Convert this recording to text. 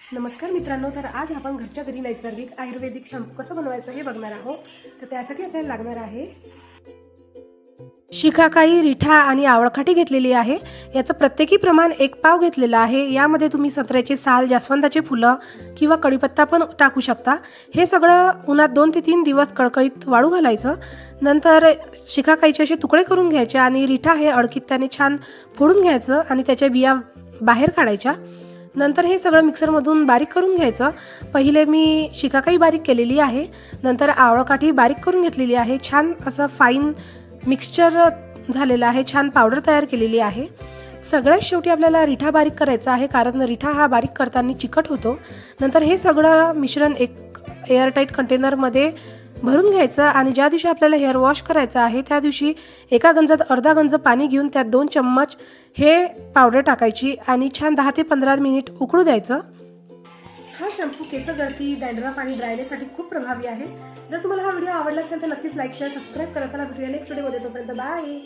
नमस्कार मित्रांनो, तर आज आपण घरच्या घरी नैसर्गिक आयुर्वेदिक शॅम्पू कसं बनवायचं हे बघणार आहोत। तर त्यासाठी आपल्याला लागणार आहे शिकाकाई, रिठा आणि आवळखाटी घेतलेली आहे। याचं प्रत्येकी प्रमाण 1 पाव घेतलेलं आहे। यामध्ये तुम्ही संत्र्याचे साल, जास्वंदाचे फुलं किंवा कढीपत्ता पण टाकू शकता। हे सगळं उन्हात 2 ते 3 दिवस कळकळीत वाळू घालायचं। नंतर शिकाकाईचे असे तुकडे करून घ्यायचे आणि रिठा हे अडकित्याने छान फोडून घ्यायचं आणि त्याच्या बिया बाहेर काढायच्या। नंतर हे सगळं मिक्सरमधून बारीक करून घ्यायचं। पहिले मी शिकाकाई बारीक केलेली आहे, नंतर आवळकाठी बारीक करून घेतलेली आहे। छान असं फाईन मिक्सचर झालेलं आहे, छान पावडर तयार केलेली आहे। सगळ्यात शेवटी आपल्याला रिठा बारीक करायचा आहे, कारण रिठा हा बारीक करताना चिकट होतो। नंतर हे सगळं मिश्रण एक एअरटाईट कंटेनरमध्ये भरून घ्यायचं आणि ज्या दिवशी आपल्याला हेअर वॉश करायचं आहे त्या दिवशी एका गंजात अर्धा गंज पाणी घेऊन त्यात 2 चम्मच हे पावडर टाकायची आणि छान 10 ते 15 मिनिट उकळू द्यायचं। हा शॅम्पू केस गळती, डॅन्ड्रफ आणि ड्रायनेससाठी खूप प्रभावी आहे। जर तुम्हाला हा व्हिडिओ आवडला असेल तर नक्कीच लाईक, शेअर, सबस्क्राईब करा। चला भेटूया नेक्स्ट व्हिडिओमध्ये, तोपर्यंत बाय।